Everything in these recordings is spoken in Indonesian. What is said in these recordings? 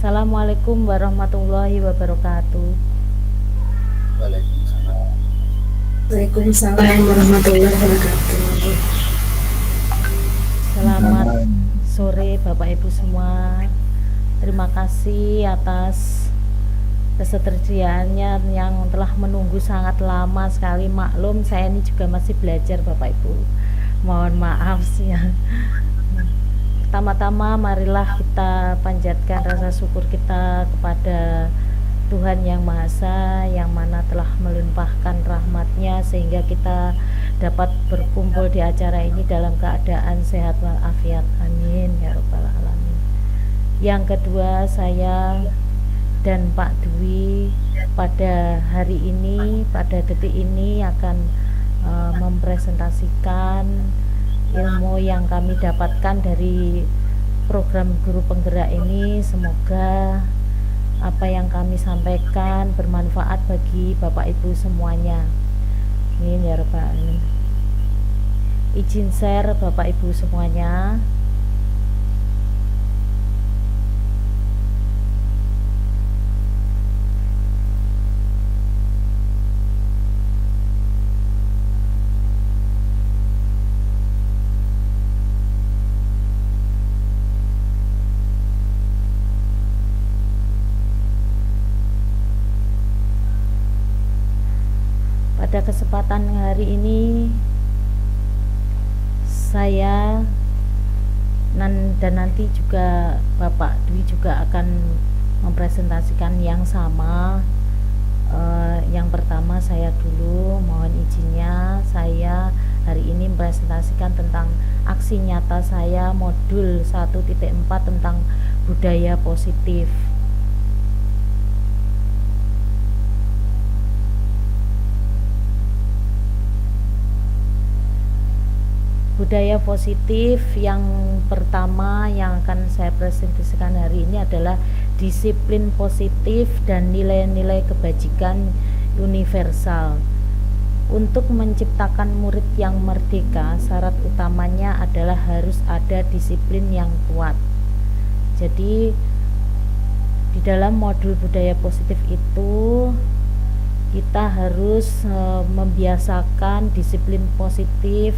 Assalamualaikum warahmatullahi wabarakatuh. Waalaikumsalam. Waalaikumsalam warahmatullahi wabarakatuh. Selamat sore Bapak Ibu semua. Terima kasih atas keseterdiaannya yang telah menunggu sangat lama sekali. Maklum saya ini juga masih belajar Bapak Ibu. Mohon maaf sih ya. Pertama-tama marilah kita panjatkan rasa syukur kita kepada Tuhan Yang Maha Esa, yang mana telah melimpahkan rahmat-Nya sehingga kita dapat berkumpul di acara ini dalam keadaan sehat walafiat. Amin ya rabbal alamin. Yang kedua, saya dan Pak Dwi pada hari ini, pada detik ini akan mempresentasikan ilmu yang kami dapatkan dari program guru penggerak ini. Semoga apa yang kami sampaikan bermanfaat bagi Bapak Ibu semuanya. Amin ya rabbal alamin. Izin share Bapak Ibu semuanya. Pada kesempatan hari ini saya dan nanti juga Bapak Dwi juga akan mempresentasikan yang sama. Yang pertama saya dulu, mohon izinnya, saya hari ini mempresentasikan tentang aksi nyata saya modul 1.4 tentang budaya positif. Budaya positif yang pertama yang akan saya presentasikan hari ini adalah disiplin positif dan nilai-nilai kebajikan universal. Untuk menciptakan murid yang merdeka, syarat utamanya adalah harus ada disiplin yang kuat. Jadi di dalam modul budaya positif itu kita harus membiasakan disiplin positif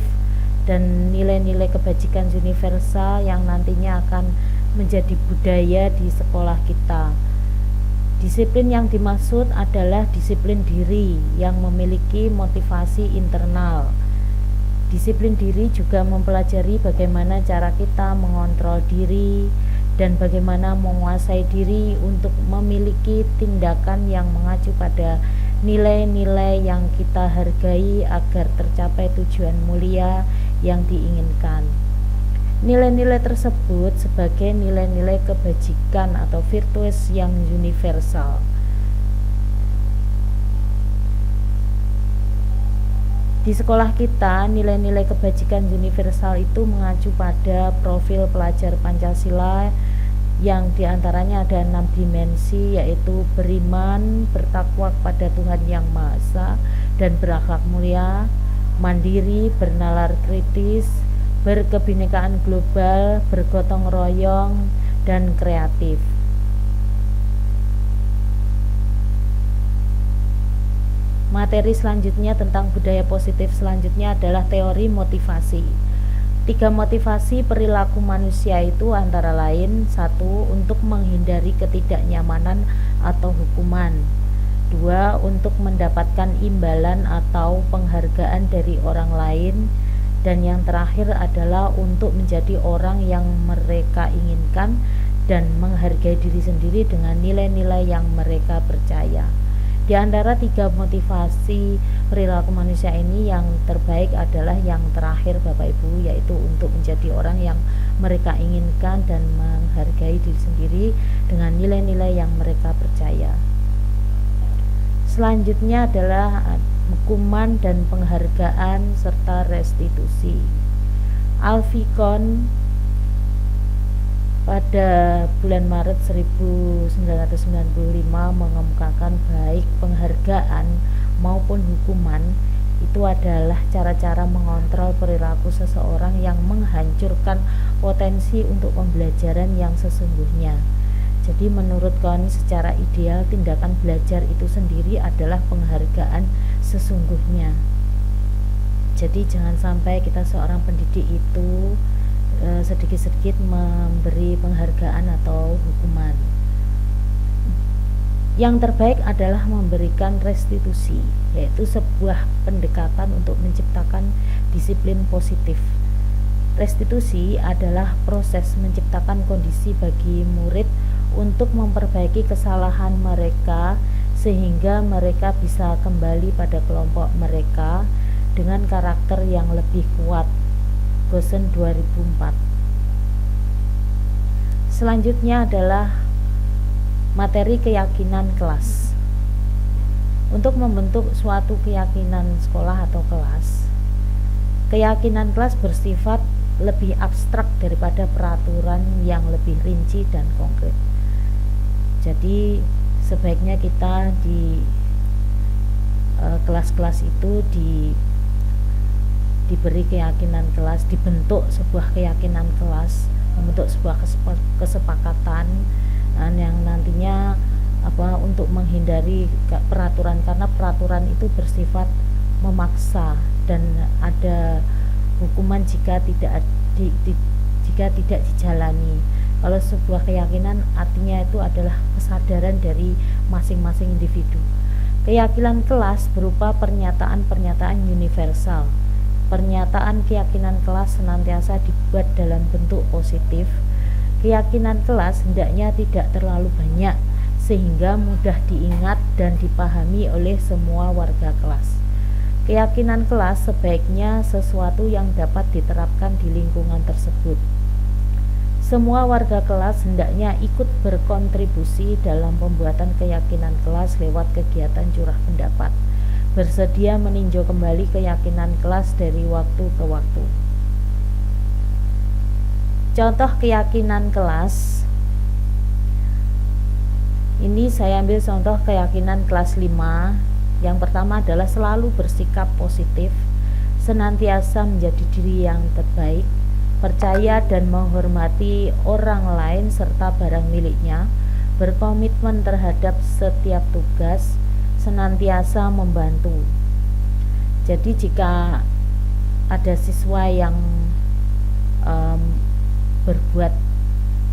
dan nilai-nilai kebajikan universal yang nantinya akan menjadi budaya di sekolah kita. Disiplin yang dimaksud adalah disiplin diri yang memiliki motivasi internal. Disiplin diri juga mempelajari bagaimana cara kita mengontrol diri dan bagaimana menguasai diri untuk memiliki tindakan yang mengacu pada nilai-nilai yang kita hargai agar tercapai tujuan mulia yang diinginkan. Nilai-nilai tersebut sebagai nilai-nilai kebajikan atau virtues yang universal. Di sekolah kita, nilai-nilai kebajikan universal itu mengacu pada profil pelajar Pancasila yang diantaranya ada 6 dimensi, yaitu beriman, bertakwa kepada Tuhan Yang Maha Esa dan berakhlak mulia, mandiri, bernalar kritis, berkebinekaan global, bergotong royong, dan kreatif. Materi selanjutnya tentang budaya positif selanjutnya adalah teori motivasi. 3 motivasi perilaku manusia itu antara lain: 1. Untuk menghindari ketidaknyamanan atau hukuman. 2. Untuk mendapatkan imbalan atau penghargaan dari orang lain. Dan yang terakhir adalah untuk menjadi orang yang mereka inginkan dan menghargai diri sendiri dengan nilai-nilai yang mereka percaya. Di antara 3 motivasi perilaku manusia ini, yang terbaik adalah yang terakhir Bapak Ibu, yaitu untuk menjadi orang yang mereka inginkan dan menghargai diri sendiri dengan nilai-nilai yang mereka percaya. Selanjutnya adalah hukuman dan penghargaan serta restitusi. Alficon pada bulan Maret 1995 mengemukakan baik penghargaan maupun hukuman itu adalah cara-cara mengontrol perilaku seseorang yang menghancurkan potensi untuk pembelajaran yang sesungguhnya. Jadi menurut Koni secara ideal tindakan belajar itu sendiri adalah penghargaan sesungguhnya. Jadi jangan sampai kita seorang pendidik itu sedikit-sedikit memberi penghargaan atau hukuman. Yang terbaik adalah memberikan restitusi, yaitu sebuah pendekatan untuk menciptakan disiplin positif. Restitusi adalah proses menciptakan kondisi bagi murid untuk memperbaiki kesalahan mereka sehingga mereka bisa kembali pada kelompok mereka dengan karakter yang lebih kuat. Gosen 2004. Selanjutnya adalah materi keyakinan kelas. Untuk membentuk suatu keyakinan sekolah atau kelas, keyakinan kelas bersifat lebih abstrak daripada peraturan yang lebih rinci dan konkret. Jadi sebaiknya kita di kelas-kelas itu diberi keyakinan kelas, dibentuk sebuah keyakinan kelas, membentuk sebuah kesepakatan yang nantinya untuk menghindari peraturan, karena peraturan itu bersifat memaksa dan ada hukuman jika tidak dijalani. Kalau sebuah keyakinan artinya itu adalah kesadaran dari masing-masing individu. Keyakinan kelas berupa pernyataan-pernyataan universal. Pernyataan keyakinan kelas senantiasa dibuat dalam bentuk positif. Keyakinan kelas hendaknya tidak terlalu banyak sehingga mudah diingat dan dipahami oleh semua warga kelas. Keyakinan kelas sebaiknya sesuatu yang dapat diterapkan di lingkungan tersebut. Semua warga kelas hendaknya ikut berkontribusi dalam pembuatan keyakinan kelas lewat kegiatan curah pendapat, bersedia meninjau kembali keyakinan kelas dari waktu ke waktu. Contoh keyakinan kelas. Ini saya ambil contoh keyakinan kelas 5. Yang pertama adalah selalu bersikap positif, senantiasa menjadi diri yang terbaik, percaya dan menghormati orang lain serta barang miliknya, berkomitmen terhadap setiap tugas, senantiasa membantu. Jadi jika ada siswa yang berbuat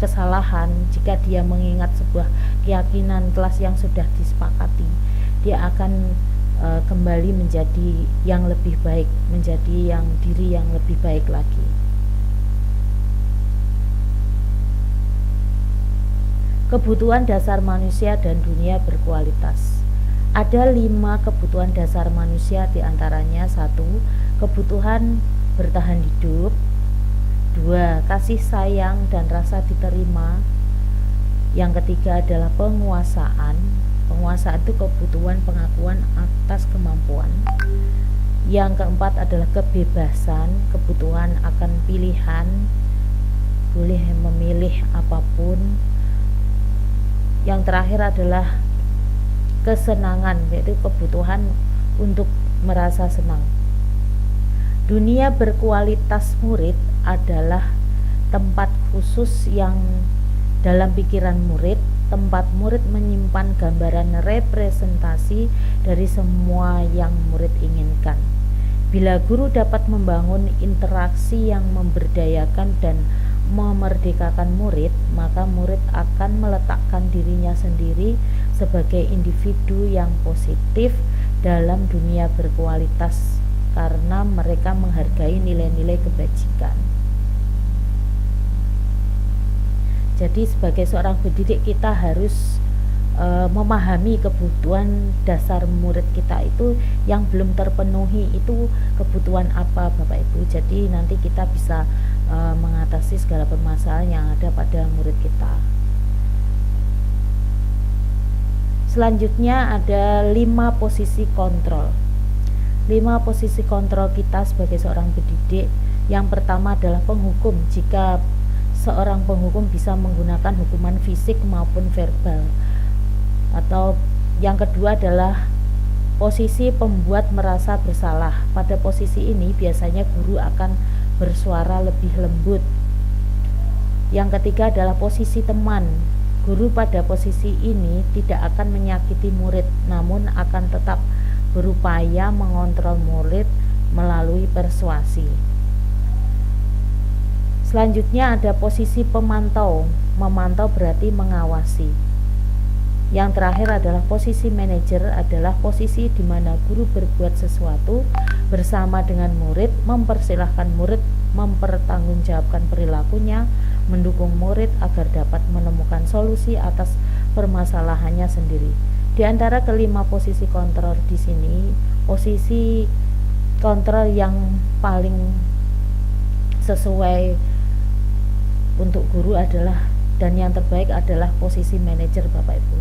kesalahan, jika dia mengingat sebuah keyakinan kelas yang sudah disepakati, dia akan kembali menjadi yang lebih baik, menjadi diri yang lebih baik lagi. Kebutuhan dasar manusia dan dunia berkualitas. Ada 5 kebutuhan dasar manusia, diantaranya 1. Kebutuhan bertahan hidup, 2. Kasih sayang dan rasa diterima. Yang ketiga adalah penguasaan. Penguasaan itu kebutuhan pengakuan atas kemampuan. Yang keempat adalah kebebasan, kebutuhan akan pilihan, boleh memilih apapun. Yang terakhir adalah kesenangan, yaitu kebutuhan untuk merasa senang. Dunia berkualitas murid adalah tempat khusus yang dalam pikiran murid, tempat murid menyimpan gambaran representasi dari semua yang murid inginkan. Bila guru dapat membangun interaksi yang memberdayakan dan memerdekakan murid, maka murid akan meletakkan dirinya sendiri sebagai individu yang positif dalam dunia berkualitas karena mereka menghargai nilai-nilai kebajikan. Jadi sebagai seorang pendidik kita harus memahami kebutuhan dasar murid kita itu yang belum terpenuhi itu kebutuhan apa Bapak Ibu. Jadi nanti kita bisa mengatasi segala permasalahan yang ada pada murid kita. Selanjutnya ada 5 posisi kontrol. 5 posisi kontrol kita sebagai seorang pendidik. Yang pertama adalah penghukum. Jika seorang penghukum bisa menggunakan hukuman fisik maupun verbal. Atau yang kedua adalah posisi pembuat merasa bersalah. Pada posisi ini biasanya guru akan bersuara lebih lembut. Yang ketiga adalah posisi teman. Guru pada posisi ini tidak akan menyakiti murid, namun akan tetap berupaya mengontrol murid melalui persuasi. Selanjutnya ada posisi pemantau. Memantau berarti mengawasi. Yang terakhir adalah posisi manajer, adalah posisi di mana guru berbuat sesuatu bersama dengan murid, mempersilahkan murid mempertanggungjawabkan perilakunya, mendukung murid agar dapat menemukan solusi atas permasalahannya sendiri. Di antara kelima posisi kontrol di sini, posisi kontrol yang paling sesuai untuk guru adalah, dan yang terbaik adalah posisi manajer, Bapak Ibu.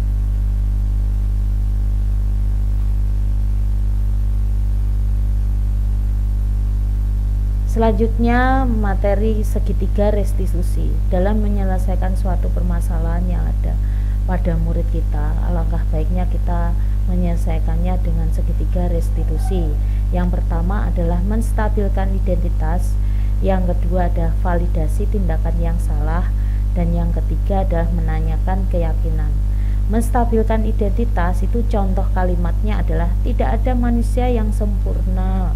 Selanjutnya, materi segitiga restitusi. Dalam menyelesaikan suatu permasalahan yang ada pada murid kita, alangkah baiknya kita menyelesaikannya dengan segitiga restitusi. Yang pertama adalah menstabilkan identitas, yang kedua adalah validasi tindakan yang salah, dan yang ketiga adalah menanyakan keyakinan. Menstabilkan identitas itu contoh kalimatnya adalah tidak ada manusia yang sempurna.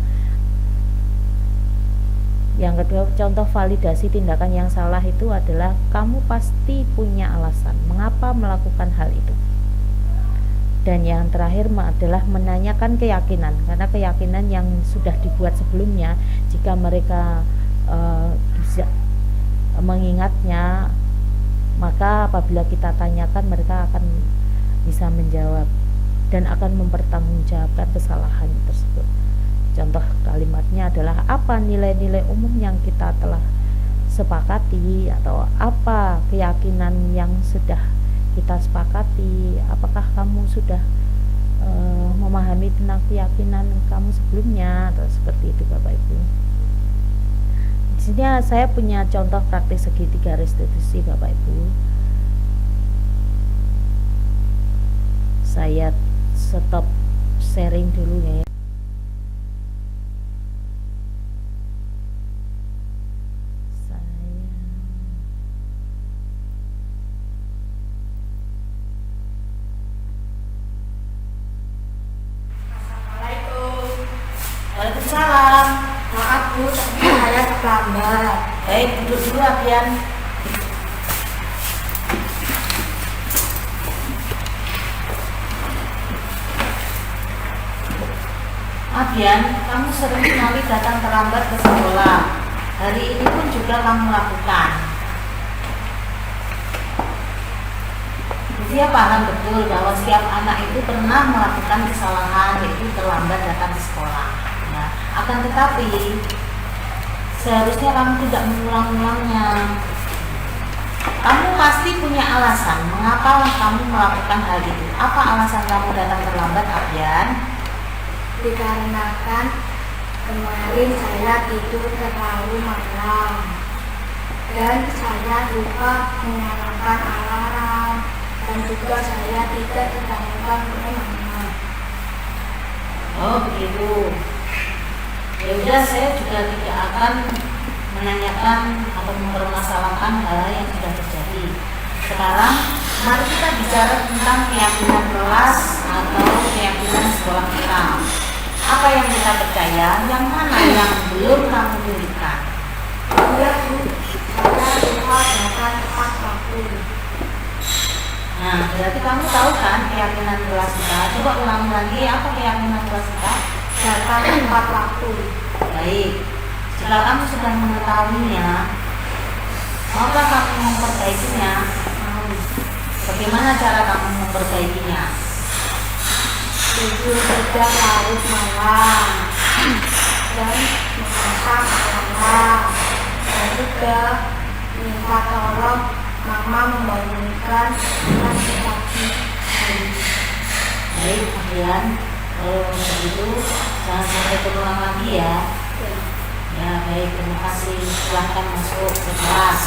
Yang kedua, contoh validasi tindakan yang salah itu adalah kamu pasti punya alasan mengapa melakukan hal itu. Dan yang terakhir adalah menanyakan keyakinan, karena keyakinan yang sudah dibuat sebelumnya, jika mereka bisa mengingatnya, maka apabila kita tanyakan mereka akan bisa menjawab dan akan mempertanggungjawabkan kesalahan tersebut. Contoh kalimatnya adalah apa nilai-nilai umum yang kita telah sepakati, atau apa keyakinan yang sudah kita sepakati, apakah kamu sudah memahami tentang keyakinan kamu sebelumnya, atau seperti itu, Bapak Ibu. Di sini saya punya contoh praktik segitiga restitusi, Bapak Ibu. Saya stop sharing dulu ya. Waalaikumsalam. Maaf Bu, tapi saya terlambat. Baik, duduk dulu Abian. Abian, kamu sering sekali datang terlambat ke sekolah. Hari ini pun juga kamu lakukan. Dia paham betul bahwa setiap anak itu pernah melakukan kesalahan, yaitu terlambat datang ke sekolah. Ya, akan tetapi seharusnya kamu tidak mengulang-ulangnya. Kamu pasti punya alasan mengapa kamu melakukan hal itu. Apa alasan kamu datang terlambat, Abian? Dikarenakan kemarin saya tidur terlalu malam dan saya lupa menyalakan alarm, dan juga saya tidak dibangunkan oleh mama. Oh begitu. Ya udah, saya juga tidak akan menanyakan atau mempermasalahkan hal yang sudah terjadi. Sekarang mari kita bicara tentang keyakinan kelas atau keyakinan sekolah kita. Apa yang kita percaya, yang mana yang belum kamu tunjukkan? Iya Bu, saya lupa datang tepat waktu. Nah, berarti kamu tahu kan keyakinan kelas kita. Coba ulangi lagi, apa keyakinan kelas kita? Datang tepat waktu. Baik, jika kamu sudah mengetahuinya, maukah kamu memperbaikinya? Bagaimana cara kamu memperbaikinya? Tidur tidak larut malam dan memasak alarm, dan juga minta tolong mama membangunkan dengan pagi hari. Baik, kemudian kalau begitu jangan sampai terulang lagi ya. Ya baik, terima kasih. Silahkan masuk ke kelas.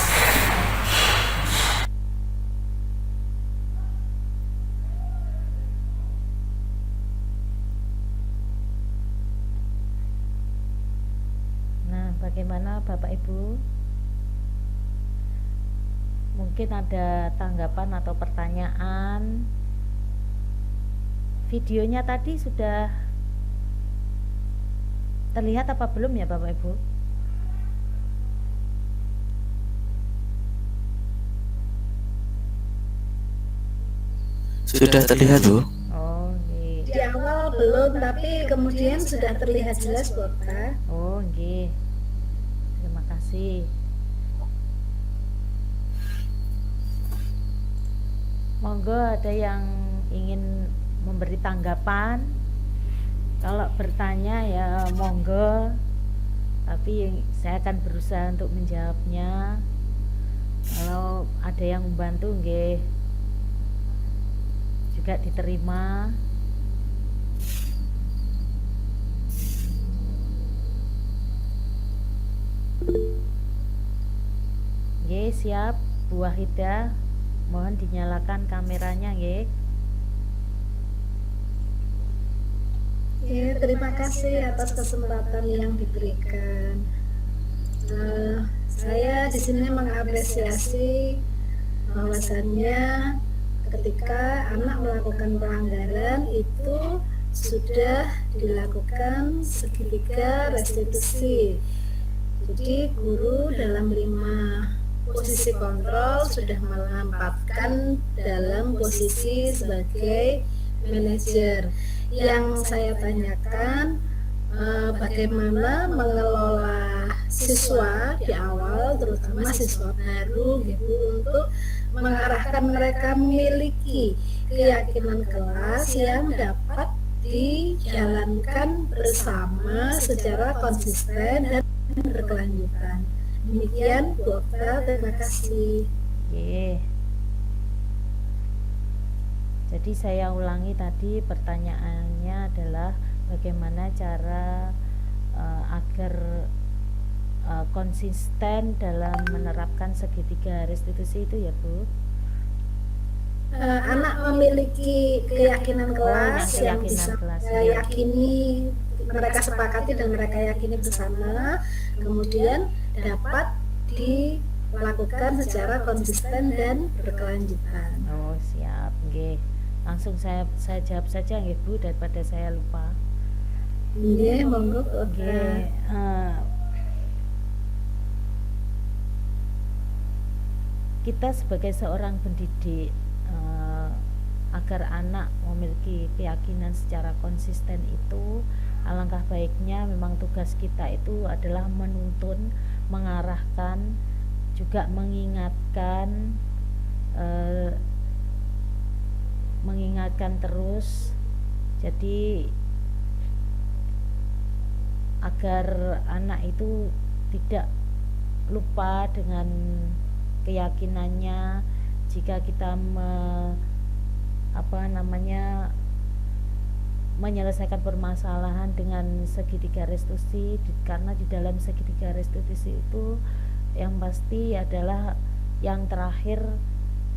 Nah, bagaimana Bapak Ibu? Mungkin ada tanggapan atau pertanyaan. Videonya tadi sudah terlihat apa belum ya Bapak Ibu? Sudah terlihat, Bu. Oh, nggih. Di awal belum, tapi kemudian sudah terlihat jelas, Bapak. Oh, nggih. Terima kasih. Monggo ada yang ingin memberi tanggapan. Kalau bertanya ya monggo. Tapi saya akan berusaha untuk menjawabnya. Kalau ada yang membantu nggih juga diterima. Nggih, siap Bu Wahida. Mohon dinyalakan kameranya nggih. Ya, terima kasih atas kesempatan yang diberikan. Saya di sini mengapresiasi bahwasannya ketika anak melakukan pelanggaran itu sudah dilakukan segitiga restitusi. Jadi guru dalam 5 posisi kontrol sudah menempatkan dalam posisi sebagai manajer. Yang saya tanyakan bagaimana mengelola siswa di awal, terutama siswa baru gitu, untuk mengarahkan mereka memiliki keyakinan kelas yang dapat dijalankan bersama secara konsisten dan berkelanjutan. Demikian Bu Okta, terima kasih. Nggih. Jadi saya ulangi tadi, pertanyaannya adalah bagaimana cara agar konsisten dalam menerapkan segitiga restitusi itu ya Bu? Anak memiliki keyakinan kelas yang keyakinan bisa kelas, mereka ya. yakini, mereka sepakati dan mereka yakini bersama, kemudian dapat dilakukan secara konsisten dan berkelanjutan. Oh, siap, nggih. Langsung saya jawab saja nggih Bu, daripada saya lupa. Nggih, monggo Bu Okta. Nggih, kita sebagai seorang pendidik, agar anak memiliki keyakinan secara konsisten itu, alangkah baiknya memang tugas kita itu adalah menuntun, mengarahkan, juga mengingatkan terus. Jadi agar anak itu tidak lupa dengan keyakinannya. Jika kita menyelesaikan permasalahan dengan segitiga restitusi, karena di dalam segitiga restitusi itu yang pasti adalah yang terakhir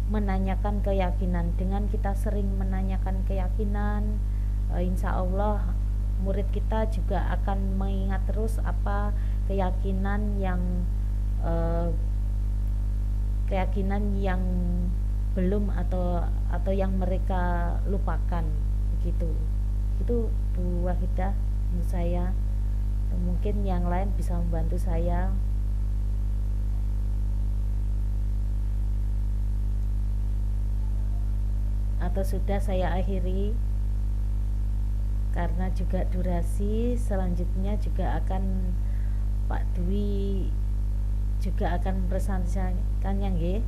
menanyakan keyakinan. Dengan kita sering menanyakan keyakinan, insya Allah murid kita juga akan mengingat terus apa keyakinan yang belum atau yang mereka lupakan, begitu. Itu Bu Wahidah menurut saya. Mungkin yang lain bisa membantu saya. Atau sudah saya akhiri, karena juga durasi. Selanjutnya juga akan Pak Dwi juga akan mempresentasikannya nggih.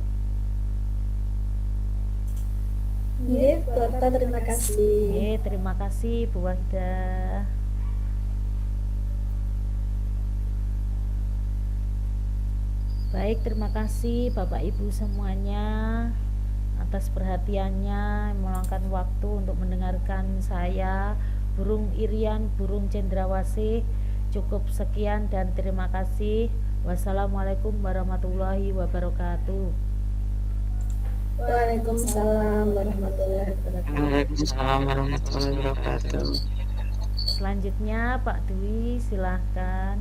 Nggih, Bu Okta, terima kasih. Nggih, terima kasih Bu Wahidah. Baik, terima kasih Bapak Ibu semuanya atas perhatiannya, meluangkan waktu untuk mendengarkan saya, Burung Irian, Burung Cendrawasih. Cukup sekian dan terima kasih. Wassalamualaikum warahmatullahi wabarakatuh. Waalaikumsalam warahmatullahi wabarakatuh. Waalaikumsalam warahmatullahi wabarakatuh. Selanjutnya Pak Dwi, silahkan.